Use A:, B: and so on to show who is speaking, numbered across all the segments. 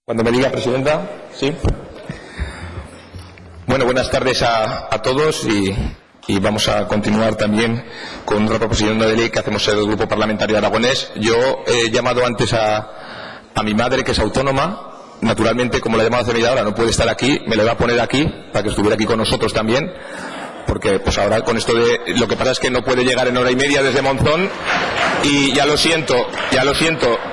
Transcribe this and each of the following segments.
A: Cuando me diga, presidenta. Sí. Bueno, buenas tardes a todos y vamos a continuar también con otra proposición de ley que hacemos el Grupo Parlamentario Aragonés. Yo he llamado antes a mi madre, que es autónoma. Naturalmente, como la he llamado hace media hora, no puede estar aquí. Me la voy a poner aquí para que estuviera aquí con nosotros también. Porque pues ahora con esto de... Lo que pasa es que no puede llegar en hora y media desde Monzón y ya lo siento.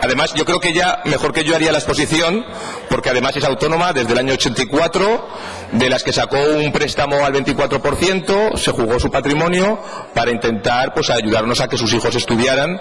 A: Además, yo creo que ella, mejor que yo, haría la exposición, porque además es autónoma desde el año 84, de las que sacó un préstamo al 24%, se jugó su patrimonio para intentar pues ayudarnos a que sus hijos estudiaran.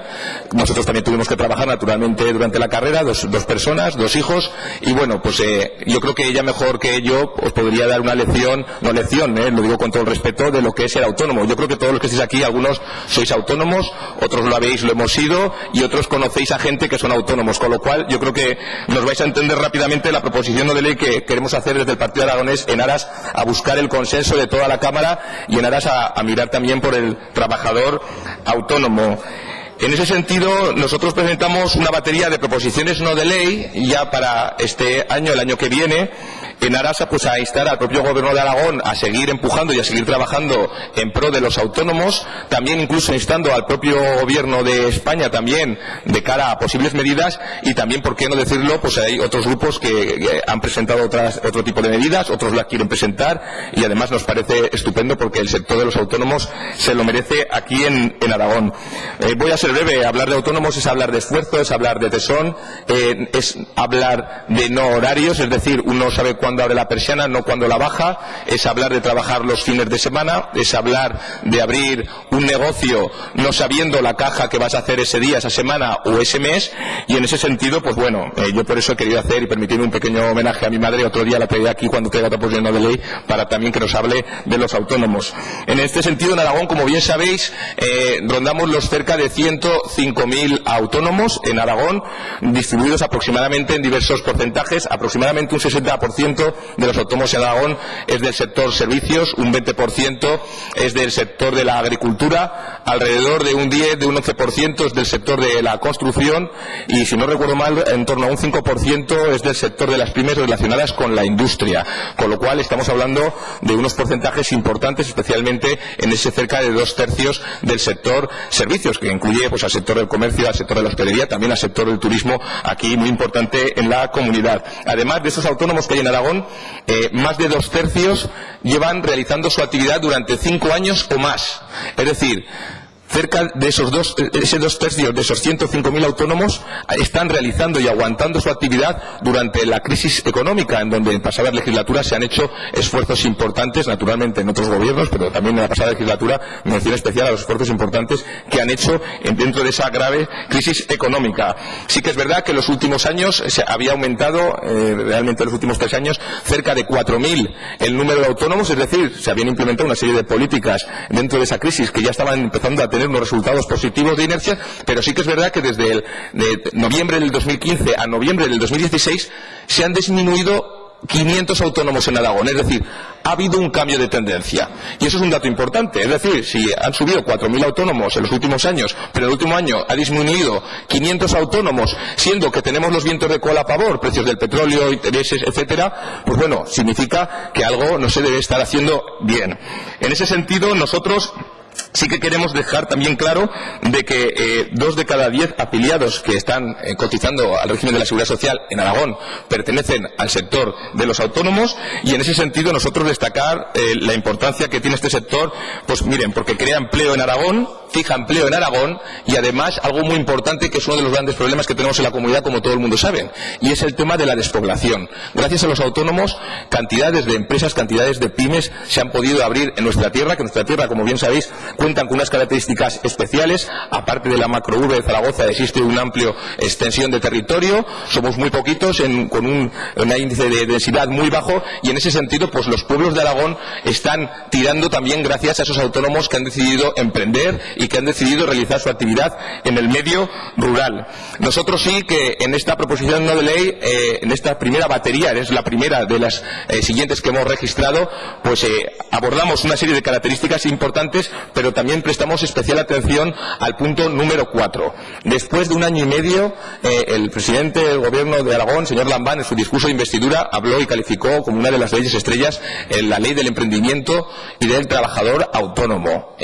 A: Nosotros también tuvimos que trabajar naturalmente durante la carrera, dos personas, dos hijos, y bueno, pues yo creo que ella mejor que yo os podría dar una lección, lo digo con todo el respeto, de lo que es ser autónomo. Yo creo que todos los que estáis aquí, algunos sois autónomos, otros lo hemos sido, y otros conocéis a gente que son autónomos, con lo cual yo creo que nos vais a entender rápidamente la proposición de ley que queremos hacer desde el Partido Aragonés en aras a buscar el consenso de toda la Cámara y en aras a mirar también por el trabajador autónomo. En ese sentido, nosotros presentamos una batería de proposiciones no de ley ya para este año, el año que viene, en aras pues a instar al propio Gobierno de Aragón a seguir empujando y a seguir trabajando en pro de los autónomos, también incluso instando al propio Gobierno de España también de cara a posibles medidas, y también, por qué no decirlo, pues hay otros grupos que han presentado otro tipo de medidas, otros las quieren presentar, y además nos parece estupendo porque el sector de los autónomos se lo merece aquí en Aragón. Voy a ser breve. Hablar de autónomos es hablar de esfuerzo, es hablar de tesón, es hablar de no horarios, es decir, uno sabe cuándo abre la persiana, no cuándo la baja, es hablar de trabajar los fines de semana, es hablar de abrir un negocio no sabiendo la caja que vas a hacer ese día, esa semana o ese mes, y en ese sentido, pues bueno, yo por eso he querido hacer y permitirme un pequeño homenaje a mi madre. Otro día la traeré aquí cuando traiga otra proposición de ley para también que nos hable de los autónomos. En este sentido, en Aragón, como bien sabéis, rondamos los cerca de 105.000 autónomos en Aragón, distribuidos aproximadamente en diversos porcentajes. Aproximadamente un 60% de los autónomos en Aragón es del sector servicios, un 20% es del sector de la agricultura, alrededor de un 10, de un 11% es del sector de la construcción, y si no recuerdo mal, en torno a un 5% es del sector de las pymes relacionadas con la industria, con lo cual estamos hablando de unos porcentajes importantes, especialmente en ese cerca de 2/3 del sector servicios, que incluye pues al sector del comercio, al sector de la hostelería, también al sector del turismo, aquí muy importante en la comunidad. Además de esos autónomos que hay en Aragón, más de 2/3 llevan realizando su actividad durante 5 años o más. Es decir, cerca de ese 2/3 de esos 105.000 autónomos están realizando y aguantando su actividad durante la crisis económica, en donde en pasadas legislaturas se han hecho esfuerzos importantes, naturalmente en otros gobiernos, pero también en la pasada legislatura, mención especial a los esfuerzos importantes que han hecho dentro de esa grave crisis económica. Sí que es verdad que en los últimos años se había aumentado, realmente en los últimos 3 años, cerca de 4.000 el número de autónomos, es decir, se habían implementado una serie de políticas dentro de esa crisis que ya estaban empezando a tener unos resultados positivos de inercia, pero sí que es verdad que desde de noviembre del 2015 a noviembre del 2016 se han disminuido 500 autónomos en Aragón, es decir, ha habido un cambio de tendencia, y eso es un dato importante. Es decir, si han subido 4.000 autónomos en los últimos años, pero el último año ha disminuido 500 autónomos, siendo que tenemos los vientos de cola a favor, precios del petróleo, intereses, etcétera, pues bueno, significa que algo no se debe estar haciendo bien. En ese sentido, nosotros sí que queremos dejar también claro de que 2 de cada 10 afiliados que están cotizando al régimen de la Seguridad Social en Aragón pertenecen al sector de los autónomos, y en ese sentido nosotros destacar la importancia que tiene este sector, pues miren, porque crea empleo en Aragón, fija empleo en Aragón, y además algo muy importante que es uno de los grandes problemas que tenemos en la comunidad, como todo el mundo sabe, y es el tema de la despoblación. Gracias a los autónomos, cantidades de empresas, cantidades de pymes se han podido abrir en nuestra tierra, que nuestra tierra, como bien sabéis, cuentan con unas características especiales. Aparte de la macrourbe de Zaragoza, existe una amplia extensión de territorio, somos muy poquitos, con un índice de densidad muy bajo, y en ese sentido pues los pueblos de Aragón están tirando también gracias a esos autónomos que han decidido emprender y que han decidido realizar su actividad en el medio rural. Nosotros sí que en esta proposición no de ley, en esta primera batería, es la primera de las siguientes que hemos registrado, pues abordamos una serie de características importantes pero también prestamos especial atención al punto número 4. Después de un año y medio, el presidente del Gobierno de Aragón, señor Lambán, en su discurso de investidura habló y calificó como una de las leyes estrellas la ley del emprendimiento y del trabajador autónomo.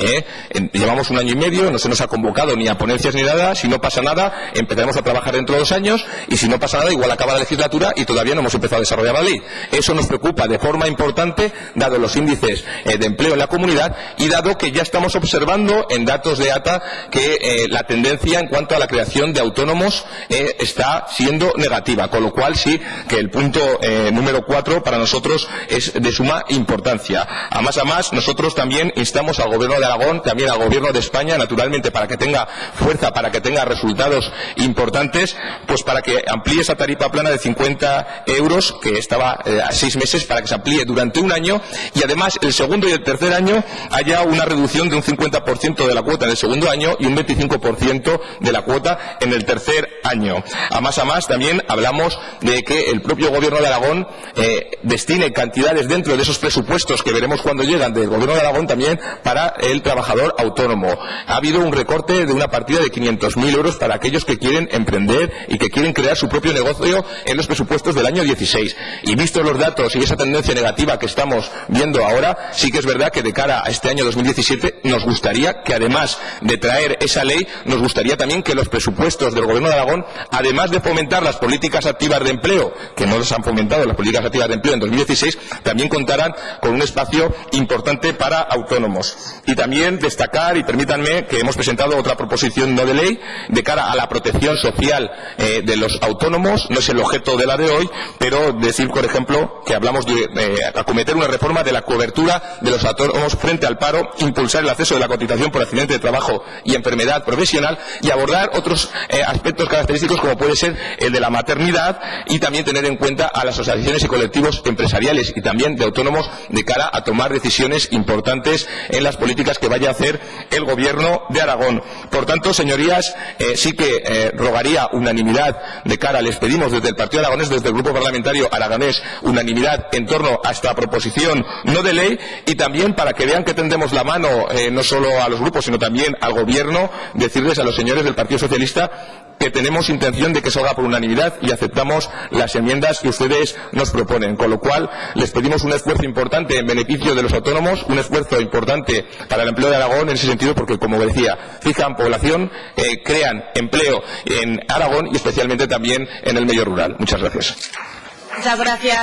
A: Llevamos un año y medio, no se nos ha convocado ni a ponencias ni nada. Si no pasa nada, empezaremos a trabajar dentro de 2 años, y si no pasa nada, igual acaba la legislatura y todavía no hemos empezado a desarrollar la ley. Eso nos preocupa de forma importante, dado los índices de empleo en la comunidad y dado que ya estamos observando en datos de ATA que la tendencia en cuanto a la creación de autónomos está siendo negativa, con lo cual sí que el punto número 4 para nosotros es de suma importancia. A más, nosotros también instamos al Gobierno de Aragón, también al Gobierno de España, naturalmente, para que tenga fuerza, para que tenga resultados importantes, pues para que amplíe esa tarifa plana de 50 euros, que estaba a 6 meses, para que se amplíe durante un año, y además el segundo y el tercer año haya una reducción de un 50% de la cuota en el segundo año y un 25% de la cuota en el tercer año. A más, también hablamos de que el propio Gobierno de Aragón destine cantidades dentro de esos presupuestos que veremos cuando llegan del Gobierno de Aragón también para el trabajador autónomo. Ha habido un recorte de una partida de 500.000 euros para aquellos que quieren emprender y que quieren crear su propio negocio en los presupuestos del año 16. Y vistos los datos y esa tendencia negativa que estamos viendo ahora, sí que es verdad que de cara a este año 2017 nos gustaría que, además de traer esa ley, nos gustaría también que los presupuestos del Gobierno de Aragón, además de fomentar las políticas activas de empleo, que no les han fomentado las políticas activas de empleo en 2016, también contaran con un espacio importante para autónomos. Y también destacar, y permítanme, que hemos presentado otra proposición no de ley de cara a la protección social de los autónomos. No es el objeto de la de hoy, pero decir, por ejemplo, que hablamos de acometer una reforma de la cobertura de los autónomos frente al paro, impulsar el acceso de la cotización por accidente de trabajo y enfermedad profesional, y abordar otros aspectos característicos como puede ser el de la maternidad, y también tener en cuenta a las asociaciones y colectivos empresariales y también de autónomos de cara a tomar decisiones importantes en las políticas que vaya a hacer el Gobierno de Aragón. Por tanto, señorías, sí que rogaría unanimidad de cara, les pedimos desde el Partido Aragonés, desde el Grupo Parlamentario Aragonés, unanimidad en torno a esta proposición no de ley, y también para que vean que tendemos la mano no solo a los grupos, sino también al Gobierno, decirles a los señores del Partido Socialista que tenemos intención de que salga por unanimidad y aceptamos las enmiendas que ustedes nos proponen, con lo cual les pedimos un esfuerzo importante en beneficio de los autónomos, un esfuerzo importante para el empleo de Aragón en ese sentido, porque, como decía, fijan población, crean empleo en Aragón y especialmente también en el medio rural. Muchas gracias.
B: Muchas gracias.